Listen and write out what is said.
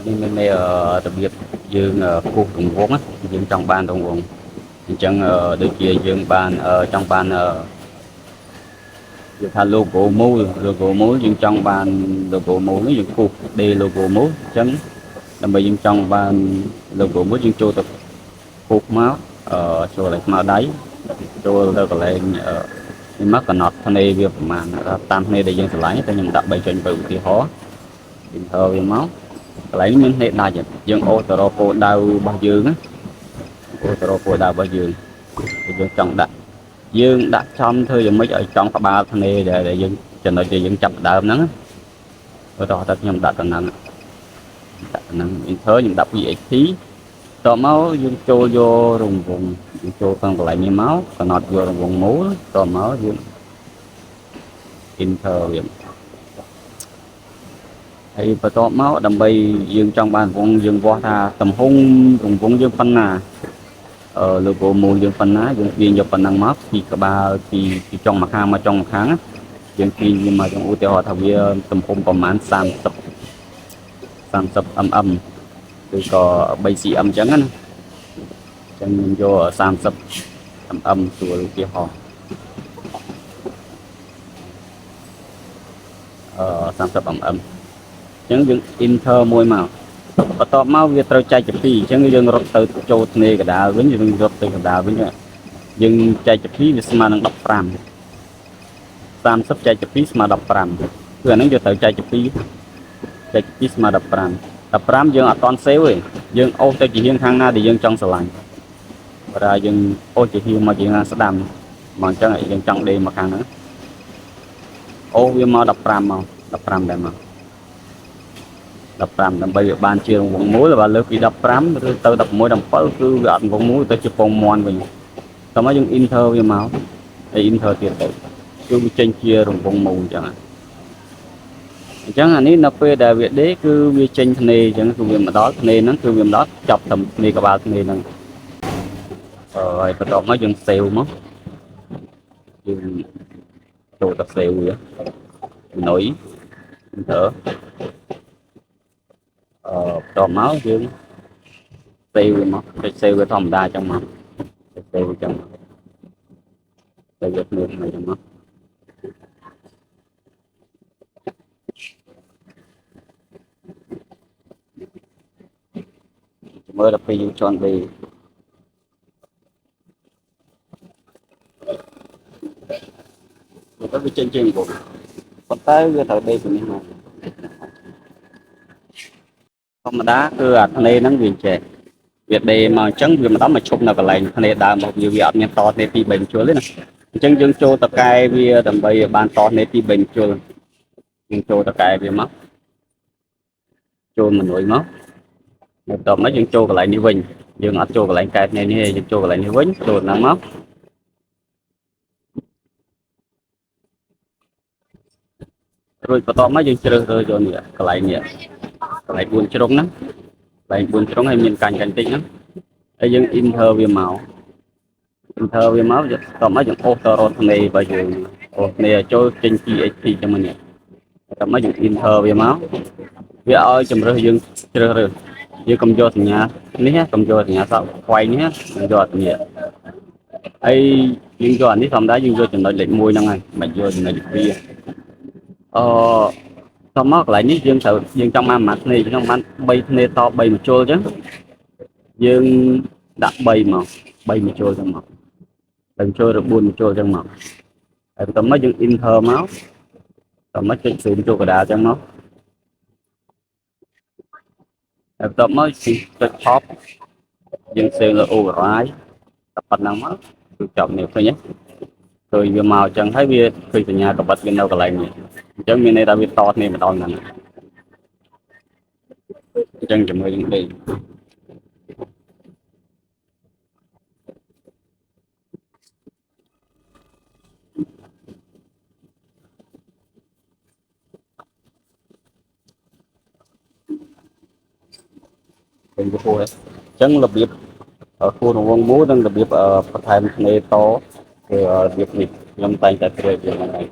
នេះមានរបៀបយើងគូសរង្វង់យើងចង់បានរង្វង់អញ្ចឹងដូចជាយើងបានចង់បានយើងថា logo មូលយើងចង់បាន logo មូលនេះយើងគូស D logo មូលអញ្ចឹងដើម្បីយើងចង់បាន logo មូលយើងចូលទៅគូសមកចូលកន្លែងស្មើដៃចូលទៅកន្លែងនេះមកកំណត់ភ្នែវាប្រមាណតាមភ្នែដែលយើងឆ្លាញ់តែខ្ញុំដាក់3ចុចទៅឧទាហរណ៍ enter វាមកកន្លែងនេះមានភ្នែដាច់យើងអូសទៅរកគោលដៅរបស់យើងណាអូសទៅរកគោលដៅរបស់យើងយើងចង់ដាក់យើងដាក់ចំធ្វើយ៉ាងម៉េចឲ្យចង់ក្បាលភ្នែដែលយើងចំណុចដែលយើងចាប់ដើមហ្នឹងឧទាហរណ៍ថាខ្ញុំដាក់តំណឹង enter ខ្ញុំដាក់ PHP តមកយើងចូលយករង្វង់យើងចូលខាងកន្លែងនេះមកកំណត់យករង្វង់មូលតមកយើង enter វាហើយបន្ទាប់មកដើម្បីយើងចង់បានរង្វង់យើងវាស់ថាទំហំរង្វង់យើងប៉ុណ្ណាlogo មូលយើងប៉ុណ្ណាយើងទាញយកប៉ុណ្ណឹងមកពីក្បាលពីចុងម្ខាងមកចុងម្ខាងយើងទាញវាមកចុងឧទាហរណ៍ថាវាទំហំប្រមាណ30 mm ឬក៏3 cm អញ្ចឹងណាអញ្ចឹងយើងយក30 mm ស្រួលឧទាហរណ៍30 mm អញ្ចឹងយើង enter មួយមកបន្ទាប់មកវាត្រូវចែកជា2អញ្ចឹងយើងរត់ទៅចូលធ្នេកដាលវិញយើងរត់ទៅកដាលវិញយើងចែកជា2វាស្មើនឹង15 30ចែកជា2ស្មើ15គឺអាហ្នឹងយើងត្រូវចែកជា2ចែកជា2ស្មើ15យើងអត់តន់សេវទេយើងអូសទៅជាហៀងខាងណាដែលយើងចង់ស្រឡាញ់បើថាយើងអូសជាហៀងមកជាខាងស្ដាំមកអញ្ចឹងយើងចង់ដេកមកខាងហ្នឹងអូសវាមក15មក15ដែរមក15ដើម្បីវាបានជារង្វង់មូលបើលើសពី15ឬទៅ16 17គឺវាអត់រង្វង់មូលទៅជាពងមាន់វិញតោះមកយើង enter វាមកហើយ enter ទៀតទៅគឺវាចេញជារង្វង់មូលអញ្ចឹងអញ្ចឹងអានេះនៅពេលដែលវាដេកគឺវាចេញធ្នេអញ្ចឹងគឺវាមកដល់ធ្នេហ្នឹងគឺវាមកដល់ចាប់ត្រឹមធ្នេក្បាលធ្នេហ្នឹងហើយបន្ទាប់មកយើង save មកយើងចូលទៅ save វាណុយ enter បន្ទាប់មកយើង save វាមកចុច save វាធម្មតាអញ្ចឹងមកចុច save អញ្ចឹងទៅយកគ្នាអញ្ចឹងមកមើលដល់ពេលយើងជន់ដេកវាទៅវាចេញចេញបងប៉ុន្តែវាត្រូវដេកពីនេះមកធម្មតាគឺអាធ្នេហ្នឹងវាចេះវាដេកមកអញ្ចឹងវាមិនដល់មកឈប់នៅកន្លែងធ្នេដើមមកវាអត់មានតធ្នេ2 3ជួលទេណាអញ្ចឹងយើងចូលតកែវាដើម្បីឲ្យបានតធ្នេ2 3ជួលយើងចូលតកែវាមកចូលមនួយមកបន្ទាប់មកយើងចូលកន្លែងនេះវិញយើងអត់ចូលកន្លែងកែធ្នេនេះទេយើងចូលកន្លែងនេះវិញចូលហ្នឹងមករួចបន្ទាប់មកយើងជ្រើសរើសយកនេះកន្លែងនេះកន្លែង4ជ្រុងហ្នឹងកន្លែង4ជ្រុងហើយមានកាញ់តិចហ្នឹងហើយយើង enter វាមក enter វាមកបន្ទាប់មកយើងអូសទៅរកធ្នេបើយើងអូសធ្នេចូលចេញ PHP ចឹងមកនេះបន្ទាប់មកយើង enter វាមកវាឲ្យជំរើសយើងជ្រើសរើសយើងកុំយកសញ្ញានេះកុំយកសញ្ញាសក់ខ្វែងនេះយកនេះហើយយើងយកអានេះធម្មតាយើងយកចំណុចលេខ1ហ្នឹងហើយមិនយកចំណុចលេខ2តមកកន្លែងនេះយើងត្រូវយើងចង់បានមួយធ្នេចង់បាន3ធ្នេត3មួយជុលអញ្ចឹងយើងដាក់3មក3មួយជុលចឹងមក3ជុលឬ4មួយជុលចឹងមកហើយបន្ទាប់មកយើង enter មកតមកចុចស៊ូមចូលកណ្ដាលចឹងមកហើយបន្ទាប់មកចុច top យើង save លើ override តែប៉ុណ្ណឹងមកគឺចប់នេះឃើញទេឃើញវាមកអញ្ចឹងហើយវាឃើញសញ្ញាកបិតវានៅកន្លែងនេះអញ្ចឹងមានន័យថាវាតគ្នាម្ដងហ្នឹងអញ្ចឹងជាមួយនឹងដេកពេញទៅអញ្ចឹងរបៀបគូរង្វង់មូលនិងរបៀបបន្ថែមគ្នាតគឺរបៀបនេះខ្ញុំតែងតែធ្វើវាហ្នឹងឯង